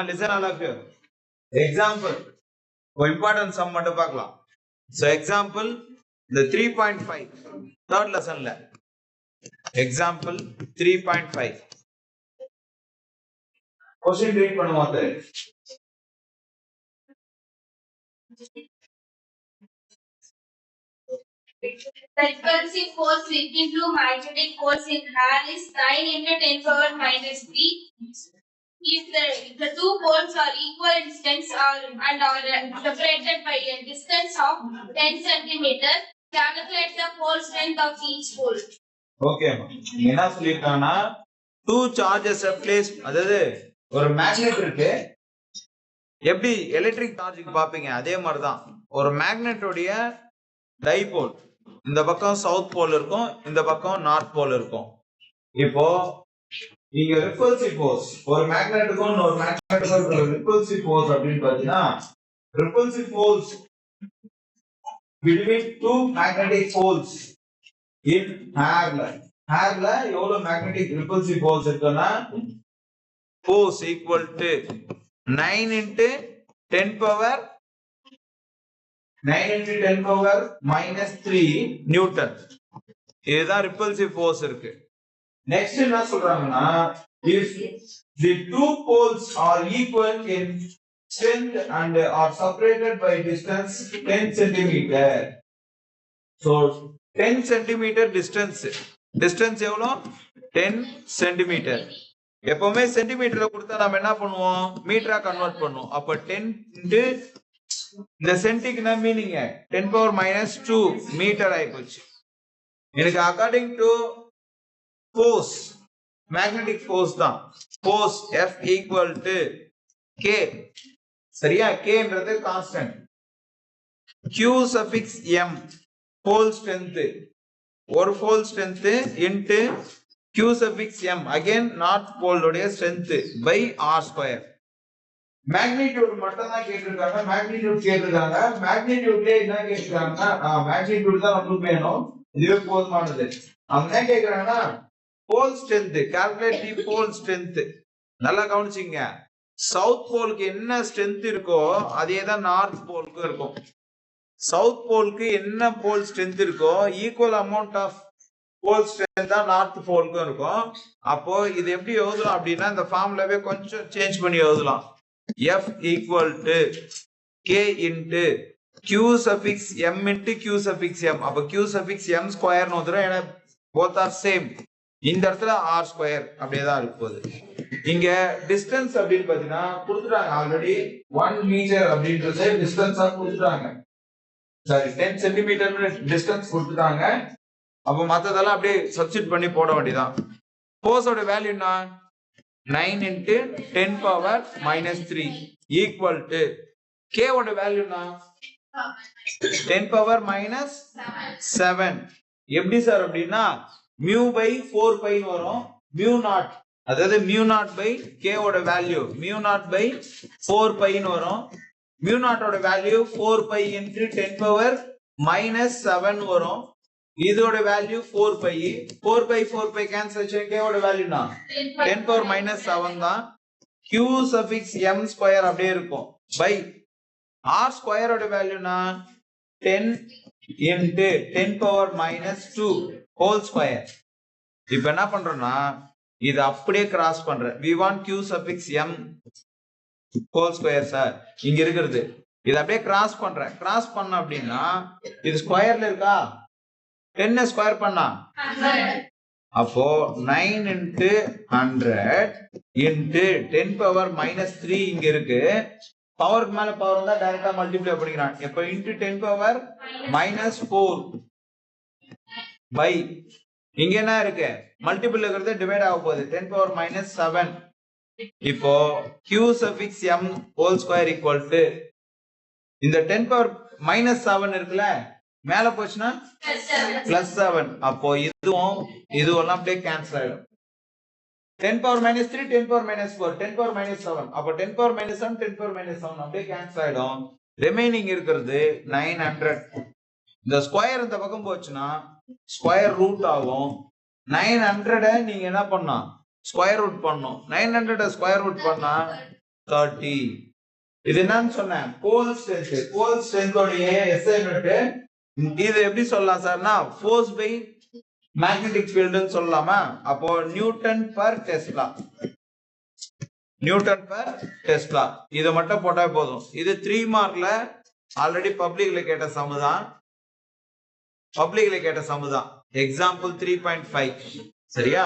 Listen all of you. Example. Important sum மட்டும் பார்க்கலாம். So example the 3.5 third lesson ல example 3.5 question read பண்ணுவோம். The repulsive force working through magnetic force in air is 9 into 10 power minus 3. If the two poles are equal distance and are separated by a distance of 10 centimeter, calculate the pole strength of each pole. Okay, என்ன சொல்லிருக்காங்கன்னா two charges are placed, அதாவது ஒரு magnet இருக்கு. எப்படி electric சார்ஜுக்கு பாப்பீங்க அதே மாதிரிதான் ஒரு மேக்னெட்டோடைய dipole இந்த பக்கம் சவுத் போல் இருக்கும், இந்த பக்கம் நார்த் போல் இருக்கும். இப்போ இங்க ரிப்பல்சிவ் ஃபோர்ஸ் ஒரு மேக்னெட்டுக்கும் ஒரு மேக்னெட்டுக்கும் ரிப்பல்சிவ் ஃபோர்ஸ் அப்படின்னு பாத்தீங்கன்னா repulsive force between two magnetic poles in hairல எவ்வளவு மேக்னெட்டிக் ரிப்பல்சிவ் ஃபோர்ஸ் இருக்குன்னா force equal to 9 into 10 power minus 3 Newton. இதுதான் ரிப்பல்சிவ் ஃபோர்ஸ் இருக்கு. நெக்ஸ்ட் என்ன சொல்றாங்கன்னா if the two poles are equal in strength and are separated by distance 10 centimeter. So 10 centimeter distance எவ்வளவு 10 centimeter. எப்பவுமே சென்டிமீட்டர்ல கொடுத்தா நம்ம என்ன பண்ணுவோம் மீட்டரா கன்வெர்ட் பண்ணுவோம். அப்ப 10 into இந்த சென்டிக்குனா மீனிங் 10 power minus 2 மீட்டர் ஆயிப்போச்சு. எனக்கு according to force magnetic force தான் force F equal to K. சரியா? Kன்றது constant. Q suffix M pole strength ஒரு pole strength into Q suffix M again north போலுடைய strength by R square. Magnitude மட்டும் தான் கேட்டிருக்காங்க. மேக்னிடியூட்ல என்ன கேட்டிருக்காங்கன்னா மேக்னிடியூட் தான் நமக்கு வேணும், இதுவே போதுமானது. அவங்க என்ன கேக்குறாங்கன்னா pole strength calculate the pole strength. நல்லா கவனிச்சிங்க, சவுத் போலுக்கு என்ன ஸ்ட்ரென்த் இருக்கோ அதே தான் நார்த் போலுக்கு இருக்கும். சவுத் போலுக்கு என்ன போல் ஸ்ட்ரென்த் இருக்கோ equal amount of pole strength தான் நார்த் போலுக்கும் இருக்கும். அப்போ இது எப்படி எழுதலாம் அப்படின்னா இந்த ஃபார்முலாவே கொஞ்சம் சேஞ்ச் பண்ணி எழுதலாம். F equal to K into Q suffix M into Q suffix M. அப்போ Q சஃபிக்ஸ் M ஸ்கொயர்னு வந்துடும். ஏன்னா both are சேம். இந்த இடத்துல R ஸ்கொயர் அப்படியே தான் இருக்க போகுது. இங்க டிஸ்டன்ஸ் அப்படின்னு பாத்தீங்கன்னா கொடுத்துட்டாங்க ஆல்ரெடி 1 மீட்டர் அப்படின்றது டிஸ்டன்ஸா கொடுத்துட்டாங்க. சாரி 10 சென்டிமீட்டர் டிஸ்டன்ஸ் கொடுத்துட்டாங்க. அப்போ மத்ததெல்லாம் அப்படியே சப்ஸ்டிட் பண்ணி போட வேண்டியதான். ஃபோர்ஸோட வேல்யூ என்ன 9 into 10 power minus 3 equal to K ஓட வேல்யூ என்ன 10 power minus 7. எப்படி சார் அப்படின்னா mu by 4 pi வரும், mu naught அதாவது mu naught by K ஓட value mu naught by 4 pi வரும். mu naught ஓட value 4 pi into 10 power minus 7 வரும். இதோட வேல்யூ 4 pi 4 pi கேன்சல் ஆச்சு. K ஓட வேல்யூ என்ன 10 power minus 7 தான். Q சஃபிக்ஸ் M ஸ்கொயர் அப்படியே இருக்கும் பை R ஸ்கொயர் ஓட வேல்யூ என்ன 10 into 10 power minus 2 whole square. இப்போ என்ன பண்றோம்னா இது அப்படியே கிராஸ் பண்றேன். we want Q suffix M whole square sir இங்க இருக்குது. இது அப்படியே கிராஸ் பண்றேன். கிராஸ் பண்ண அப்படின்னா இது ஸ்கொயர்ல இருக்கா 10 ஸ்கொயர் பண்ணா அப்போ 9 into 100 into 10 power minus 3 இங்க இருக்கு. பவருக்கு மேல பவர் வந்தா டைரக்டா மல்டிப்ளை பண்ணிக்கிறான். இப்போ into 10 power minus 4 பை இங்க என்ன இருக்கு மல்டிபிள் இருக்கிறது டிவைட் ஆக போகுது 10 power minus 7. இப்போ Q suffix M whole square equal to இந்த 10 power minus 7 இருக்குல்ல மேல போச்சுன்னா +7. அப்போ இதுவெல்லாம் அப்படியே கேன்சல் ஆயிடும். 10 power minus 3 10 power minus 4 10 power minus 7. அப்போ 10 power minus 7 10 power minus 7 அப்படியே கேன்சல் ஆயிடும். ரிமைனிங் இருக்கிறது 900. இந்த ஸ்கொயர் இந்த பக்கம் போச்சுன்னா ஸ்கொயர் ரூட் ஆகும். 900 நீங்க என்ன பண்ணலாம் ஸ்கொயர் ரூட் பண்ணோம். 900 ஸ்கொயர் ரூட் பண்ணா 30. இது என்னன்னு சொன்னேன், போல் ஸ்ட்ரென்த். போல் ஸ்ட்ரென்த் உடைய SI யூனிட். இது எப்படி சொல்லலாம் சார்னா ஃபோர்ஸ் பை மேக்னெட்டிக் ஃபீல்ட்னு சொல்லலாமா? அப்போ Newton per Tesla, Newton per Tesla இத மட்டும் போட்டா போதும். இது 3 மார்க்ல ஆல்ரெடி பப்ளிக்ல கேட்ட சம் தான். பப்ளிக்ல கேட்ட சம் தான். எக்ஸாம்பிள் 3.5. சரியா?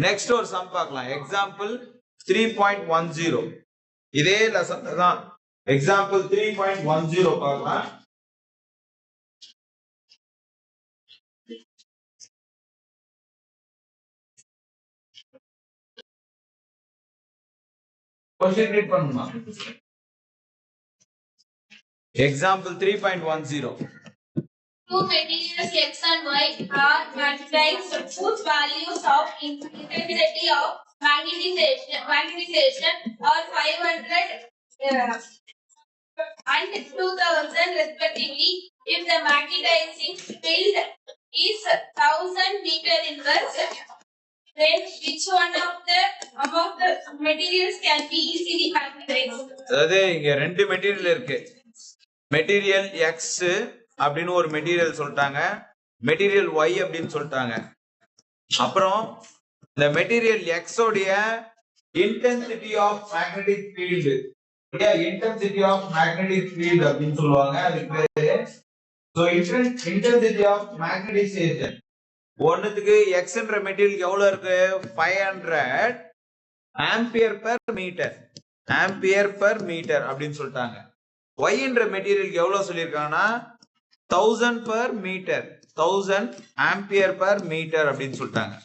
நெக்ஸ்ட் ஒரு சம் பார்க்கலாம். எக்ஸாம்பிள் 3.10. இதே லெசன் தான். எக்ஸாம்பிள் 3.10 பார்க்கலாம். क्वेश्चन रीड பண்ணுமா? Example 3.10. Two materials X and Y are magnetized whose values of intensity of magnetization are 500 and 2000 respectively. If the magnetizing field is 1000 meter inverse, then which one of the among the materials can be easily magnetized? அதாவது இங்க ரெண்டு material இருக்கு. Material X அப்படின்னு ஒரு material சொல்லிட்டாங்க, material Y அப்படின்னு சொல்லிட்டாங்க. அப்புறம் இந்த மெட்டீரியல் X உடைய intensity of magnetic field, intensity of magnetic field அப்படின்னு சொல்லுவாங்க. அதுக்கு பேரு சோ இன்டென்சிட்டி ஆஃப் மேக்னெட்டிசேஷன். ஒண்ணுத்துக்கு எக்ஸ்ன்ற மெட்டீரியல் எவ்வளவு இருக்கு? 500 ampere per metre, ampere per metre அப்படின்னு சொல்லிட்டாங்க. ஒய்ன்ற மெட்டீரியலுக்கு எவ்வளவு சொல்லியிருக்காங்கன்னா 1000 per metre, 1000 ampere per metre அப்படின்னு சொல்லிட்டாங்க.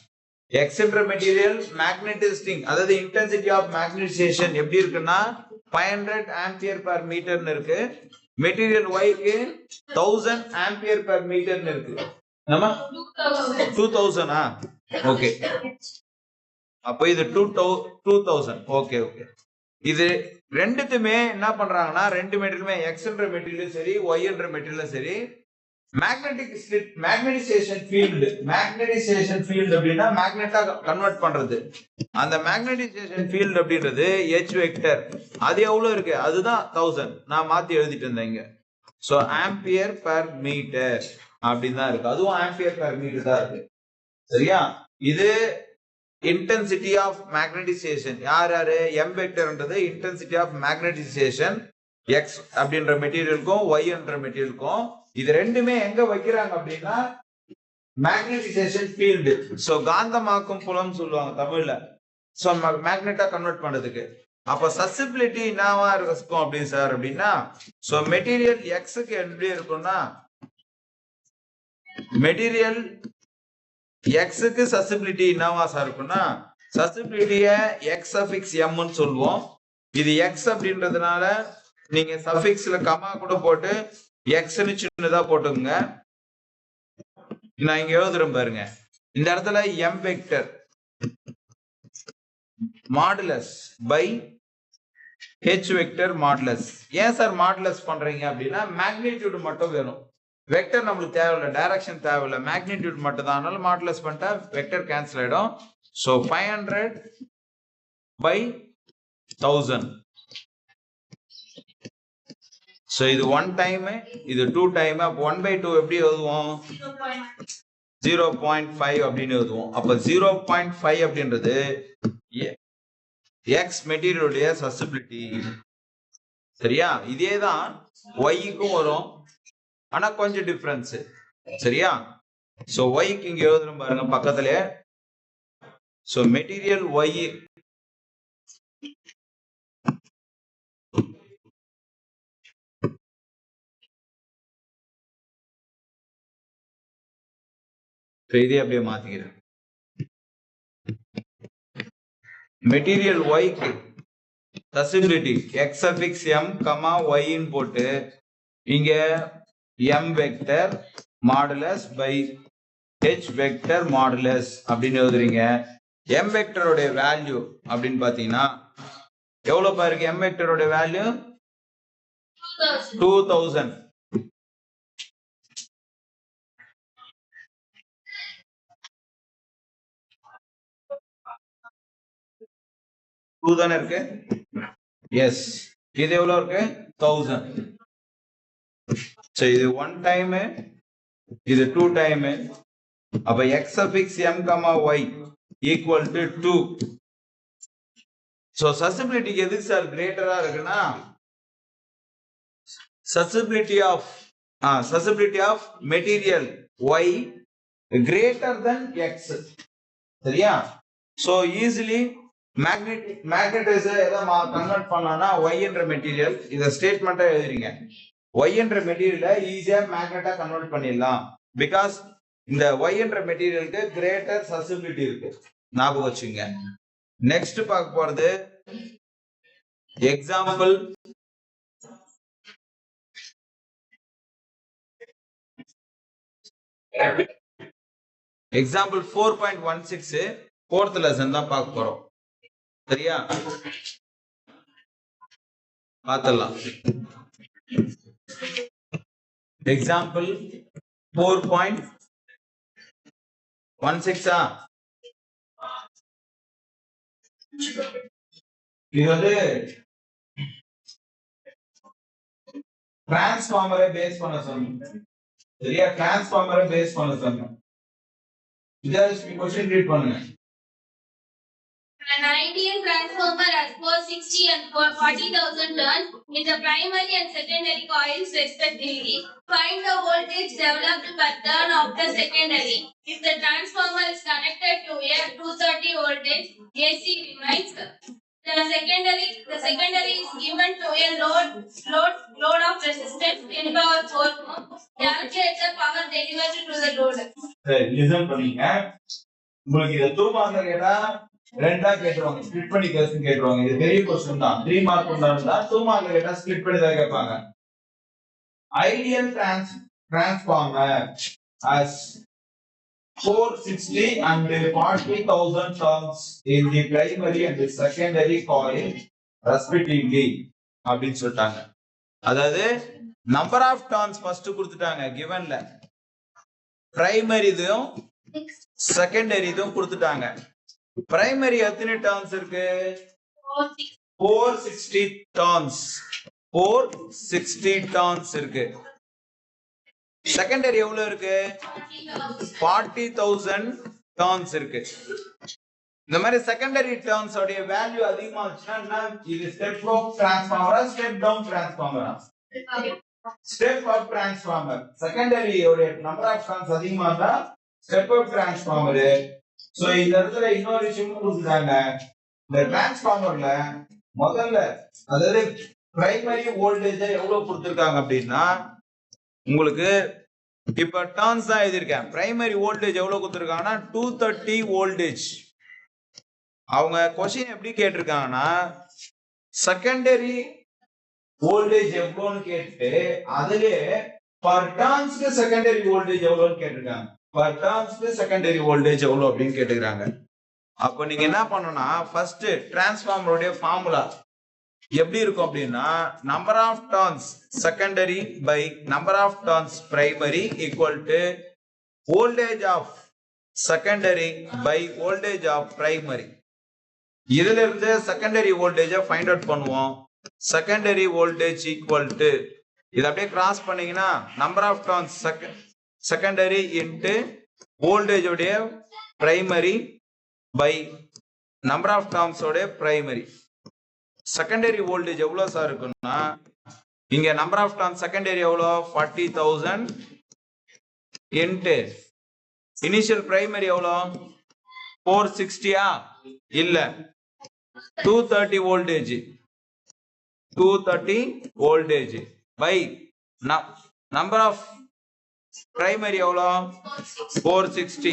எக்ஸ்ன்ற மெட்டீரியல் மேக்னெட்டிஸ்டிங், அதாவது இன்டென்சிட்டி ஆஃப் மேக்னெட்டிசேஷன் எப்படி இருக்குன்னா 500 ஆம்பியர் பெர் மீட்டர்னு இருக்கு. மெட்டீரியல் ஒய்க்கு 1000 ஆம்பியர் பெர் மீட்டர்னு இருக்கு. 2000. ஓகே, அப்போ இது 2000. Okay okay. இது ரெண்டுத்துமே என்ன பண்றாங்கன்னா, ரெண்டு மெட்டீரியலுமே எக்ஸ்ன்ற மெட்டீரியலும் சரி ஒய்ன்ற மெட்டீரியலும் சரி மேக்னெட்டிசேஷன் ஃபீல்டு, மேக்னெட்டிசேஷன் ஃபீல்டு அப்படின்னா மேக்னெட்டா கன்வெர்ட் பண்றது. அந்த மேக்னெட்டிசேஷன் ஃபீல்டு அப்படின்றது H வெக்டர், அது எவ்வளவு இருக்கு? அதுதான் 1000. நான் மாத்தி எழுதிட்டு இருந்தேன் இங்க. சோ ஆம்பியர் பெர் மீட்டர் அப்படின்னு தான் இருக்கு. அதுவும் ஆம்பியர் பெர் மீட்டர் தான் இருக்கு. சரியா? இது இன்டென்சிட்டி ஆஃப் மேக்னெட்டிசேஷன். யார் யாரு? எம் வெக்டர்ன்றது இன்டென்சிட்டி ஆஃப் மேக்னெட்டிசேஷன் எக்ஸ் அப்படின்ற மெட்டீரியலுக்கும் ஒய் என்ற மெட்டீரியலுக்கும். இது ரெண்டுமே எங்க வைக்கிறாங்க அப்படின்னா மேக்னெட்டிசேஷன் ஃபீல்டு. சோ காந்தமாக்கும் புலம் சொல்லுவாங்க தமிழ்ல. சோ மேக்னெட்டா கன்வெர்ட் பண்றதுக்கு. அப்ப சசிபிலிட்டி என்னவா இருக்கும் அப்படின்னு சார் அப்படின்னா, சோ மெட்டீரியல் எக்ஸுக்கு எப்படி இருக்கும்னா, மெட்டீரியல் எக்ஸுக்கு சசிபிலிட்டி என்னவா சார் இருக்கும்னா, சசிபிலிட்டிய எக்ஸ் சஃபிக்ஸ் எம்னு சொல்லுவோம். இது எக்ஸ் அப்படின்றதுனால நீங்க சஃபிக்ஸ்ல கமா கூட போட்டு எக்ஸ்னு சின்னதா போட்டுங்க. நான் இங்க எழுதுறேன் பாருங்க. இந்த இடத்துல M vector modulus by H vector modulus. ஏன் சார் மாடுலஸ் பண்றீங்க அப்படின்னா, மேக்னிடியூட் மட்டும் வேணும், வெக்டர் நம்மளுக்கு தேவையில்லை, டைரக்ஷன் தேவையில்லை, மேக்னிடியூட் மட்டும் தான். அதனால மாடுலஸ் பண்ணிட்டா வெக்டர் கேன்சல் ஆயிடும். So 500 by 1000. ஸோ இது 1 டைம், இது 2 டைம். அப்போ 1/2 எப்படி எழுதுவோம்? 0.5 அப்படின்னு எழுதுவோம். அப்ப 0.5 அப்படின்றது எக்ஸ் மெட்டீரியலுடைய சசிபிலிட்டி. சரியா? இதேதான் ஒய்க்கும் வரும், ஆனா கொஞ்சம் டிஃபரன்ஸ். சரியா? சோ ஒய்க்கு இங்க எழுதுறோம் பாருங்க பக்கத்துல. சோ மெட்டீரியல் ஒய் இதே அப்படியே மாத்திக்கிறேன். மெட்டீரியல் ஒய்க்கு susceptibility X suffix M comma ஒய்ன்னு போட்டு இங்க M vector modulus by H vector modulus அப்படின்னு எழுதுறீங்க. எம் வெக்டரோட வேல்யூ அப்படின்னு பாத்தீங்கன்னா எவ்வளவு பாருங்க? M வெக்டரோட value 2000. 2 தானே இருக்கு எஸ் இது எவ்வளவு இருக்கு 1000 சரி இது 1 டைம் இது 2 டைம் அப்ப x suffix m y equal to 2 so susceptibility எது சார் கிரேட்டரா இருக்குன்னா susceptibility of material y greater than x சரியா so easily magnetizer எதை கன்வெர்ட் பண்ணலாம்னா y என்ற மெட்டீரியல் இத ஸ்டேட்மெண்டா எழுதுறீங்க y என்ற மெட்டீரியலை ஈஸியா மேக்னெட்டா கன்வெர்ட் பண்ணிடலாம் பிகாஸ் இந்த y என்ற மெட்டீரியலுக்கு கிரேட்டர் சசபிலிட்டி இருக்கு ஞாபகம் வச்சுங்க நெக்ஸ்ட் பார்க்க போறது எக்ஸாம்பிள் எக்ஸாம்பிள் 4.16 4th லெசன் தான் பார்க்க போறோம் சரியா பார்த்தலாம் எக்ஸாம்பிள் 4.16 இது வந்து டிரான்ஸ்ஃபார்மரை பேஸ் பண்ண சொன்னோம் சரியா டிரான்ஸ்ஃபார்மரை பேஸ் பண்ண சொன்னோம் விஜயலட்சுமி क्वेश्चन ரீட் பண்ணுங்க An ideal transformer has 460 and 40,000 turns in the primary and secondary coils respectively. Find the voltage developed per turn of the secondary. If the transformer is connected to a 230 voltage AC remains. The secondary is given to a load of resistance 10 power 4 ohm. Calculate the power delivered to the load. சரி listen பண்ணீங்க உங்களுக்கு இத 2 mark கேட்டா ரெண்டா கேட்றுவாங்க split பண்ணி கேஸ்னு கேட்றுவாங்க இது பெரிய question தான் 3 மார்க் கொண்டாடுறதா 2 மார்க் கேட்டா ஸ்ப்ளிட் பண்ணி தான் கேட்பாங்க ideal transformer as 460 and 40,000 turns in the primary and the secondary coil respectively அப்படினு சொல்லிட்டாங்க அதாவது நம்பர் ஆஃப் டர்ன்ஸ் ஃபர்ஸ்ட் கொடுத்துட்டாங்க givenல பிரைமரி இதும் செகண்டரி இதும் கொடுத்துட்டாங்க பிரைமரி எத்தனை டர்ன்ஸ் இருக்கு 460 டர்ன்ஸ் இருக்கு செகண்டரி எவ்வளவு இருக்கு 40,000 டர்ன்ஸ் இருக்கு இந்த மாதிரி செகண்டரி டர்ன்ஸ் உடைய வேல்யூ அதிகமா வந்துச்சுன்னா இது ஸ்டெப் அப் டிரான்ஸ்ஃபார்மரா ஸ்டெப் டவுன் டிரான்ஸ்ஃபார்மரா ஸ்டெப் அப் டிரான்ஸ்ஃபார்மர் செகண்டரி உடைய நம்பர் ஆஃப் டர்ன்ஸ் அதிகமா இருந்தா ஸ்டெப் அப் டிரான்ஸ்ஃபார்மர் சோ இந்த இடத்துல இன்னொரு விஷயம் கொடுத்துட்டாங்க இந்த டிரான்ஸ்ஃபார்மர்ல முதல்ல அதாவது பிரைமரி வோல்டேஜ் எவ்வளவு கொடுத்திருக்காங்க அப்படின்னா உங்களுக்கு இப்ப டர்ன்ஸ் தான் எழுதிருக்கேன் பிரைமரி வோல்டேஜ் எவ்வளவு கொடுத்திருக்காங்கன்னா 230 வோல்டேஜ் அவங்க क्वेश्चन எப்படி கேட்டிருக்காங்கன்னா செகண்டரி வோல்டேஜ் எவ்வளவுன்னு கேட்டு அதுல பர் டர்ன்ஸ்க்கு செகண்டரி வோல்டேஜ் எவ்வளவுன்னு கேட்டிருக்காங்க பர் டர்ன்ஸ்க்கு செகண்டரி வோல்டேஜ் எவ்வளவு அப்படின்னு கேட்டுக்கிறாங்க அப்ப நீங்க என்ன பண்ணணும்னா ஃபர்ஸ்ட் டிரான்ஸ்ஃபார்மருடைய ஃபார்முலா எப்படி இருக்கும் அப்படின்னா number of turns secondary by number of turns primary equal to voltage of secondary by voltage of primary இதுல இருந்து செகண்டரி வோல்டேஜை ஃபைண்ட் அவுட் பண்ணுவோம் செகண்டரி வோல்டேஜ் ஈக்குவல் டு இது அப்படியே கிராஸ் பண்ணீங்கன்னா number of turns secondary into voltage உடைய primary by number of turns உடைய primary secondary voltage எவ்வளவு சார் இருக்குன்னா இங்க நம்பர் ஆஃப் டர்ன்ஸ் செகண்டரி எவ்வளவு 40,000 இன்டு இனிஷியல் பிரைமரி எவ்வளவு 460 இல்ல 230 voltage by number of primary எவ்வளோ 460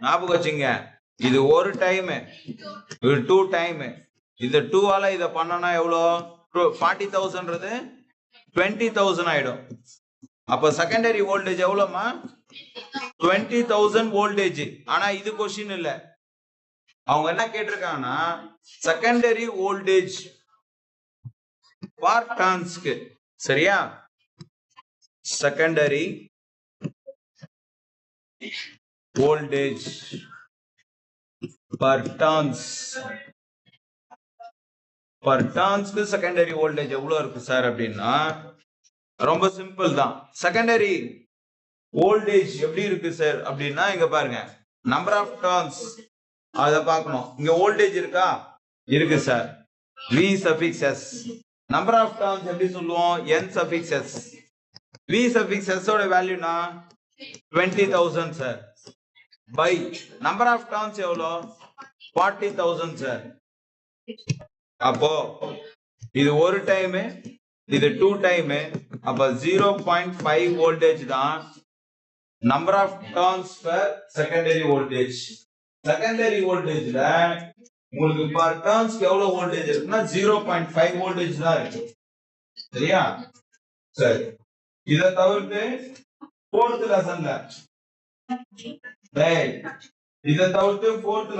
ஞாபகம் வச்சுங்க இது ஒரு டைம் இது 2 டைம் இது 2 ஆல இத பண்ணனா எவ்வளோ 40,000ன்றது 20,000 ஆயிடும் அப்ப செகண்டரி வோல்டேஜ் எவ்வளவுமா 20,000 வோல்டேஜ் ஆனா இது क्वेश्चन இல்ல அவங்க என்ன கேட்டிருக்காங்கன்னா செகண்டரி வோல்டேஜ் ஃபார் டர்ன்ஸ்க்கு சரியா secondary voltage per turns per டர்ன்ஸ்க்கு செகண்டரி வோல்டேஜ் எவ்வளவு இருக்கு சார் அப்படின்னா ரொம்ப சிம்பிள் தான். செகண்டரி வோல்டேஜ் எப்படி இருக்கு சார் அப்படின்னா இங்க பாருங்க, நம்பர் ஆஃப் டர்ன்ஸ் அத பார்க்கணும். இங்க வோல்டேஜ் இருக்கா? இருக்கு sir. V suffix s. Number of turns எப்படி சொல்லுவோம்? n suffix s. V suffix s ஓட வேல்யூனா 20,000 sir. By number of turns எவ்வளோ? 40,000 சார். அப்போ இது ஒரு டைம், இது 2 டைம், அப்ப 0.5 வோல்டேஜ் தான் number of turns per secondary voltage. Secondary வோல்டேஜ்ல உங்களுக்கு பர் டர்ன்ஸ்க்கு எவ்வளவு வோல்டேஜ் இருக்குன்னா 0.5 வோல்டேஜ் தான் இருக்கு. சரியா? சரி, இத தவிர்த்து 4th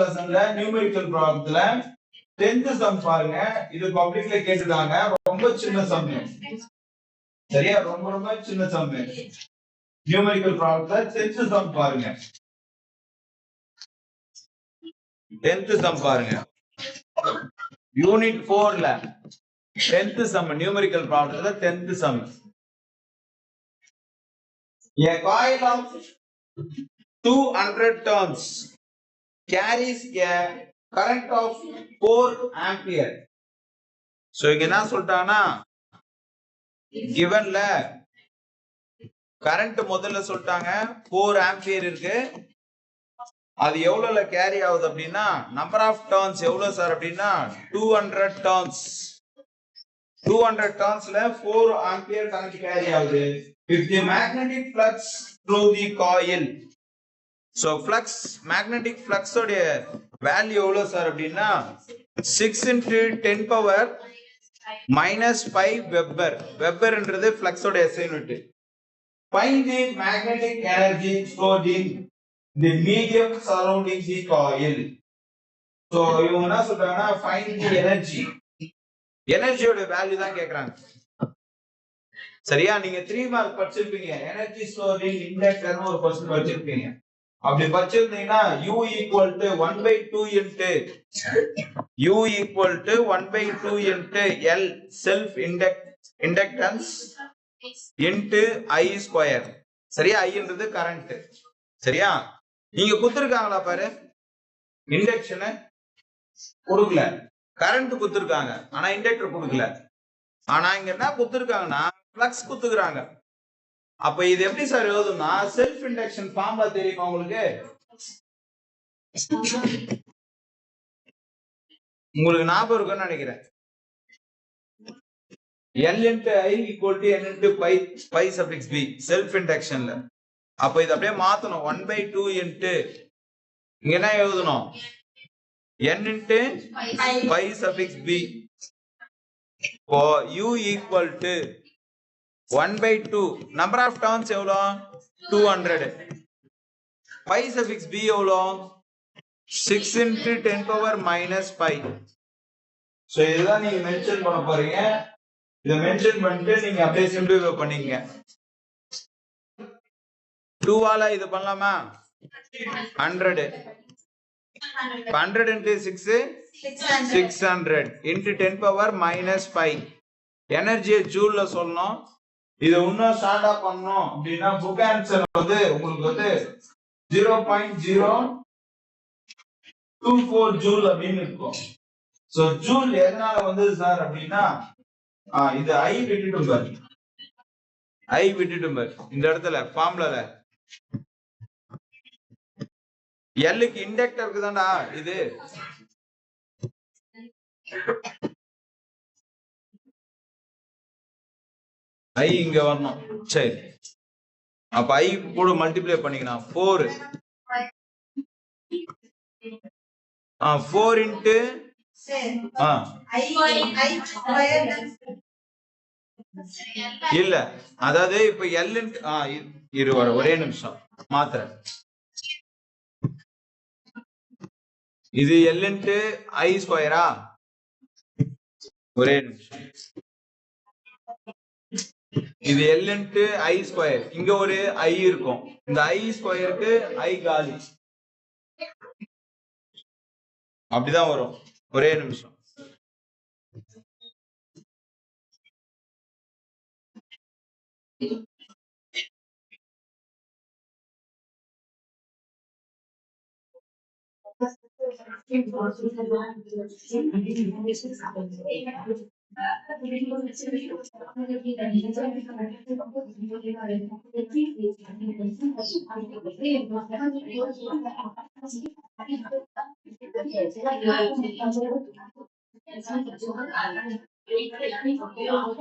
லெசன்ல நியூமெரிக்கல் ப்ராப்ளத்துல 10th சம் பாருங்க. இது பப்ளிக்ல கேட்டுட்டாங்க. ரொம்ப சின்ன சம். சரியா? ரொம்ப ரொம்ப சின்ன சம். நியூமெரிக்கல் ப்ராப்ளத்துல 10th சம் பாருங்க. 10th சம் பாருங்க. யூனிட் 4ல 10th சம் நியூமெரிக்கல் ப்ராப்ளத்துல 10th sum. A coil of 200 turns carries a current of 4 ampere. So இங்க என்ன சொல்லிட்டானா, givenல கரண்ட் முதல்ல சொல்லிட்டாங்க 4 ஆம்பியர் இருக்கு. அது எவ்வளவுல கேரி ஆகுது அப்படின்னா நம்பர் ஆஃப் டர்ன்ஸ் எவ்வளவு சார் அப்படின்னா 200 டர்ன்ஸ். 200 டர்ன்ஸ்ல 4 ஆம்பியர் கரண்ட் கேரி ஆகுது. If the magnetic flux through the coil, so flux, magnetic flux உடைய வேல்யூ எவ்வளவு சார் அப்படின்னா 6 into 10 power minus 5 Weber. வெபர்ன்றது flux உடைய SI unit. Find the magnetic energy stored in the medium surrounding the coil. So இவங்க என்ன சொல்றாங்கன்னா find the energy. எனர்ஜியோட value தான் கேக்குறாங்க. சரியா? நீங்க 3 மார்க் படிச்சிருப்பீங்க. எனர்ஜி ஸ்டோர்ட் இன் இண்டக்டர்னு ஒரு क्वेश्चन படிச்சிருப்பீங்க. அப்படி படிச்சிருந்தீங்கன்னா U equal to 1/2 into U equal to 1/2 into L self inductance into I square. சரியா? I ன்றது கரண்ட். சரியா? நீங்க குத்துருக்காங்களா பாரு, இண்டக்ஷன் கொடுக்கல, கரண்ட் குத்துருக்காங்க, ஆனா இண்டக்டர் கொடுக்கல. ஆனா இங்க என்ன குத்துருக்காங்கன்னா ஃப்ளக்ஸ் குத்துக்குறாங்க. அப்ப இது எப்படி சார் எழுதும்னா செல்ஃப் இண்டக்ஷன் ஃபார்முலா தெரியுமா உங்களுக்கு? உங்களுக்கு ஞாபகம் இருக்குன்னு நினைக்கிறேன். L into I equal to N into pi suffix b self இண்டக்ஷன்ல. அப்ப இது அப்படியே மாத்தணும். 1/2 into இங்க என்ன எழுதணும்? N into pi suffix b. இப்போ U equal to 1/2 number of turns எவ்வளோ? 200. pi suffix b எவ்வளோ? 6 into 10 power minus 5. So இதுதான் நீங்க மென்ஷன் பண்ண போறீங்க. இத மென்ஷன் பண்ணிட்டு நீங்க அப்படியே சிம்பிளிஃபை பண்ணீங்க. 2 ஆல இது பண்ணலாமா? 100. 100 into 6 600 into 10 power minus 5. எனர்ஜியை ஜூல்ல சொல்லணும். இது இன்னும் ஷார்ட்டா பண்ணணும் அப்படின்னா புக் ஆன்சர் வந்து உங்களுக்கு வந்து 0.024 ஜூல் அப்படின்னு இருக்கும். சோ ஜூல் எதனால வந்தது சார் அப்படின்னா இது ஐ விட்டுட்டும் பாரு, ஐ விட்டுட்டும் பாரு இந்த இடத்துல ஃபார்முலால எல்லுக்கு இண்டக்டருக்கு தான்டா இது. ஐ இங்க வரணும். சரி, அப்ப ஐ கூட மல்டிப்ளை பண்ணிக்கலாம். 4 4 into இல்ல, அதாவது இப்ப எல் இருவர ஒரே நிமிஷம் மாத்திர. இது எல் இன்ட்டு ஐ ஸ்கொயரா? ஒரே நிமிஷம். இது எல் இன்ட்டு ஐ ஸ்கொயர். இங்க ஒரு ஐ இருக்கும். இந்த ஐ ஸ்கொயருக்கு ஐ காலி. அப்படிதான் வரும். ஒரே நிமிஷம்.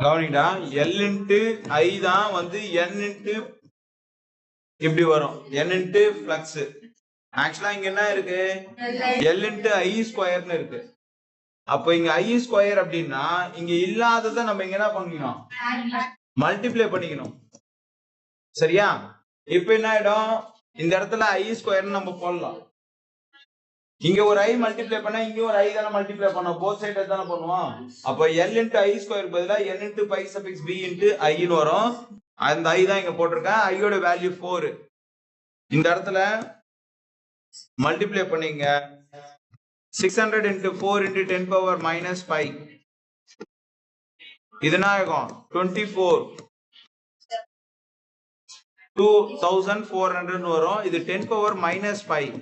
கவனிடா L இன்டு I தான் வந்து N இன்டு இப்படி வரும் N இன்டு ஃப்ளக்ஸ். ஆக்சுவலா இங்க என்ன இருக்கு L இன்டு I ஸ்கொயர்னு இருக்கு. அப்போ இங்க I ஸ்கொயர் அப்படின்னா இங்க இல்லாததை நம்ம இங்க என்ன பண்ணிக்கணும் மல்டிப்ளை பண்ணிக்கணும். சரியா? இப்ப என்ன ஆயிடும் இந்த இடத்துல I ஸ்கொயர்னு நம்ம போடலாம். இங்க ஒரு I மல்டிப்ளை பண்ணா இங்க ஒரு I தான மல்டிப்ளை பண்ணோம். போத் சைடு தான பண்ணுவோம். அப்ப L இன்டு I ஸ்கொயர் பதிலா N into by suffix B into I ன்னு வரும். அந்த I தான் இங்க போட்டிருக்கேன். I யோட வேல்யூ 4. இந்த இடத்துல மல்டிப்ளை பண்ணீங்க 600 into 4 into 10 power minus 5. இது என்ன ஆகும் 24 2400 வரும். இது 10 power minus 5.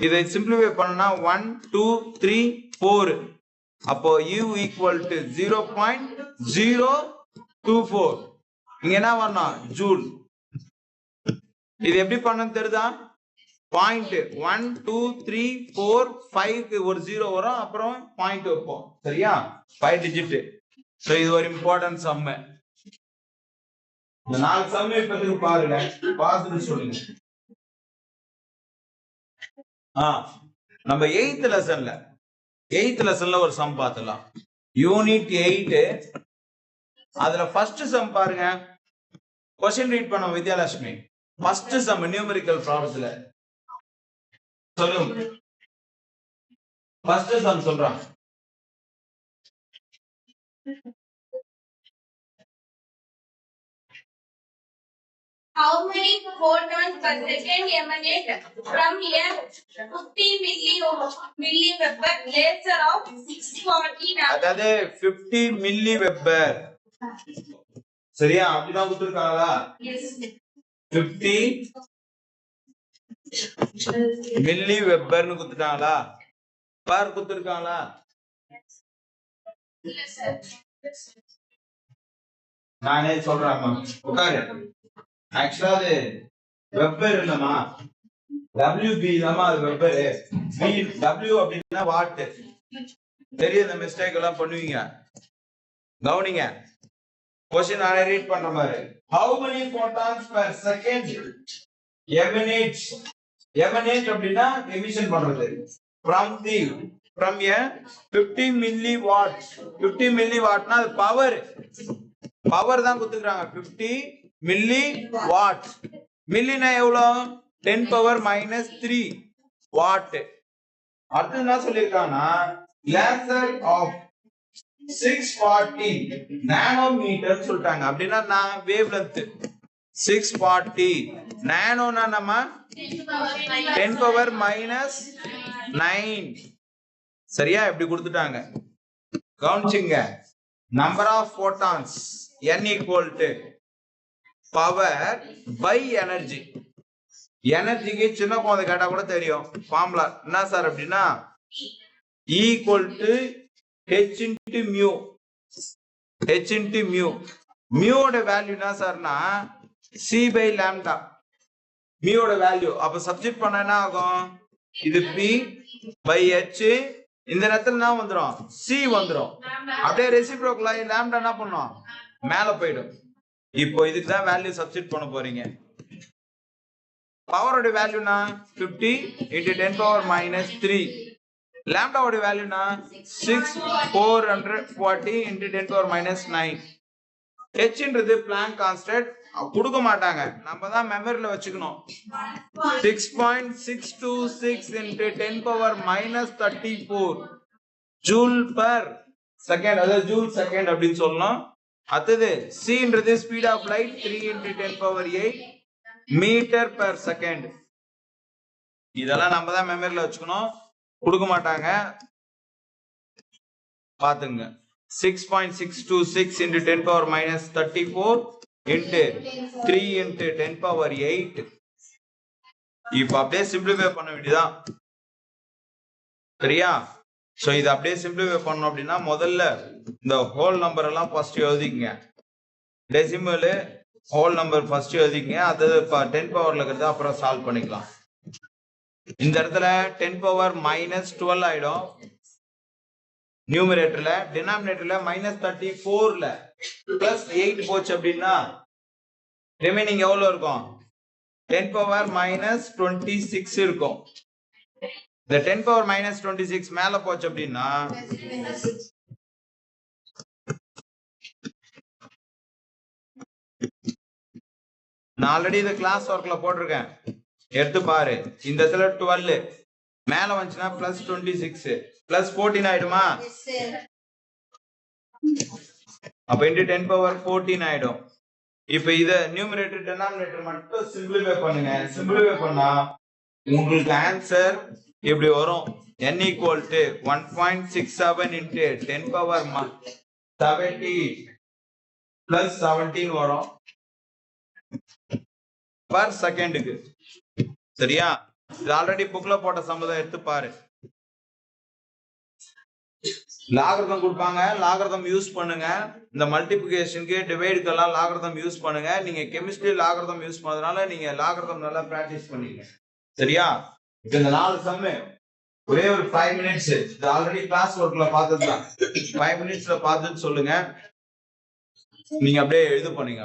இதை சிம்பிளிஃபை பண்ணா 1 2 3 4. அப்போ U equal to 0.024. இங்க என்ன வரணும் ஜூல். இது எப்படி பண்ணணும் தெரியுதா? பாயிண்ட் 1 2 3 4 5 ஒரு 0 வரும். அப்புறம் பாயிண்ட் வைப்போம். சரியா? 5 டிஜிட். சோ இது ஒரு இம்பார்ட்டன்ட் சம். இந்த 4 சம் இப்போதைக்கு பாருங்க, பார்த்துட்டு சொல்லுங்க. நம்ம 8th லெசன்ல ஒரு சம் பார்த்தலாம். யூனிட் 8 அதுல ஃபர்ஸ்ட் சம் பாருங்க. क्वेश्चन ரீட் பண்ணோம் வித்யாலட்சுமி. ஃபர்ஸ்ட் சம் நியூமெரிக்கல் ப்ராப்ளம்ல சொல்லுங்க. ஃபர்ஸ்ட் சம் சொல்றேன். How many photons per second emanate from a 50 milliweber laser of 640 nanometers? அதாவது 50 milliweber. சரியா? அப்படிதான் கொடுத்திருக்காங்களா? Yes. 50 milliweberனு கொடுத்துட்டாங்களா? பார் கொடுத்திருக்காங்களா? Yes, sir. நானே சொல்றேன் உட்காரு. ஆக்சுவலா அது வெப்பர் இல்லமா, WB தாமா அது வெப்பர். W அப்படின்னா வாட். தெரிய இந்த மிஸ்டேக் எல்லாம் பண்ணுவீங்க. கவனிங்க. क्वेश्चन நானே ரீட் பண்ற மாதிரி. How many photons per second emanate அப்படின்னா எமிஷன் பண்றது from a 50 milliwatt. 50 milliwattனா அது பவர் தான் கொடுத்துக்கறாங்க. 50 milliwatt. மில்லினா எவ்வளவு 10 power minus 3 watt. அடுத்து என்ன சொல்லிருக்காங்கன்னா லேசர் ஆஃப் 640 நானோமீட்டர் சொல்லிட்டாங்க. அப்படின்னா நான் வேவ் லென்த் 640 நானோனா நம்ம 10 power minus 9. சரியா? இப்படி கொடுத்துட்டாங்க. கவுனிச்சுங்க. Number of photons n equal to power by energy. எனர்ஜிக்கு சின்ன குழந்தை கேட்டா கூட தெரியும் ஃபார்முலா என்ன சார் அப்படின்னா E equal to H into mu. H into mu. mu ஓட வேல்யூ என்ன சார்னா C by lambda. mu ஓட வேல்யூ அப்ப சப்ஸ்டிட் பண்ணா என்ன ஆகும்? இது P by H. இந்த இடத்துல என்ன வந்துரும்? C வந்துரும். அப்படியே ரெசிப்ரோக்கலா lambda என்ன பண்ணும்? மேல போய்டும். இப்போ இதுக்கு தான் வேல்யூ சப்ஸ்டிட் பண்ண போறீங்க. பவரோட வேல்யூனா 50 into 10 power minus 3. lambda ஓட வேல்யூனா 6440 into 10 power minus 9. h ன்றது பிளாங்க் கான்ஸ்டன்ட் கொடுக்க மாட்டாங்க, நம்ம தான் மெமரியில வச்சுக்கணும். 6.626 into 10 power minus 34 joule per second, அதாவது ஜூல் செகண்ட் அப்படின்னு சொல்லணும். அடுத்தது c ன்றது speed of light 3 into 10 power 8 metre per second. இதெல்லாம் நம்ம தான் மெமரியில வச்சுக்கணும், கொடுக்க மாட்டாங்க, பாத்துங்க. 6.626 into 10 power minus 34 into 3 into 10 power 8. இப்ப அப்படியே சிம்பிளிஃபை பண்ண வேண்டியதான். சரியா? சோ இது அப்படியே சிம்பிளிஃபை பண்ணோம் அப்படின்னா முதல்ல இந்த ஹோல் நம்பர் எல்லாம் ஃபர்ஸ்ட் எழுதிக்கங்க. டெசிமல் ஹோல் நம்பர் ஃபர்ஸ்ட் எழுதிக்கங்க. அது 10 பவர்ல இருக்கிறது அப்புறம் சால்வ் பண்ணிக்கலாம். இந்த இடத்துல 10 பவர் -12 ஆயிடும் நியூமரேட்டர்ல. டினாமினேட்டர்ல -34ல +8 போச்சு அப்படின்னா ரிமைனிங் எவ்வளவு இருக்கும்? 10 பவர் -26 இருக்கும். இந்த 10 பவர் -26 மேல போச்சு அப்படின்னா நான் ஆல்ரெடி இந்த கிளாஸ் ஒர்க்ல போட்டிருக்கேன், எடுத்து பாரு. இந்த இடத்துல 12 மேல வந்துச்சுன்னா +26 +14 ஆயிடுமா? அப்ப இன்டு 10 பவர் 14 ஆயிடும். இப்ப இத நியூமரேட்டர் டினாமினேட்டர் மட்டும் சிம்பிளிஃபை பண்ணுங்க. சிம்பிளிஃபை பண்ணா உங்களுக்கு ஆன்சர் இப்படி வரும். n equal to 1.67 into 10 power 70 plus 17 வரும் per செகண்டுக்கு. சரியா? இது ஆல்ரெடி புக்ல போட்ட சம்பளம் எடுத்து பாரு. லாகரிதம் கொடுப்பாங்க, லாகரிதம் யூஸ் பண்ணுங்க. இந்த மல்டிப்ளிகேஷனுக்கு டிவைடுக்கெல்லாம் லாகரிதம் யூஸ் பண்ணுங்க. நீங்க கெமிஸ்ட்ரி லாகரிதம் யூஸ் பண்ணதுனால நீங்க லாகரிதம் நல்லா பிராக்டிஸ் பண்ணீங்க. சரியா? இந்த 4 சம்மு ஒரே ஒரு 5 மினிட்ஸ். இது ஆல்ரெடி கிளாஸ் ஒர்க்ல பார்த்ததுதான். 5 மினிட்ஸ்ல பார்த்துட்டு சொல்லுங்க. நீங்க அப்படியே எழுத போனீங்க.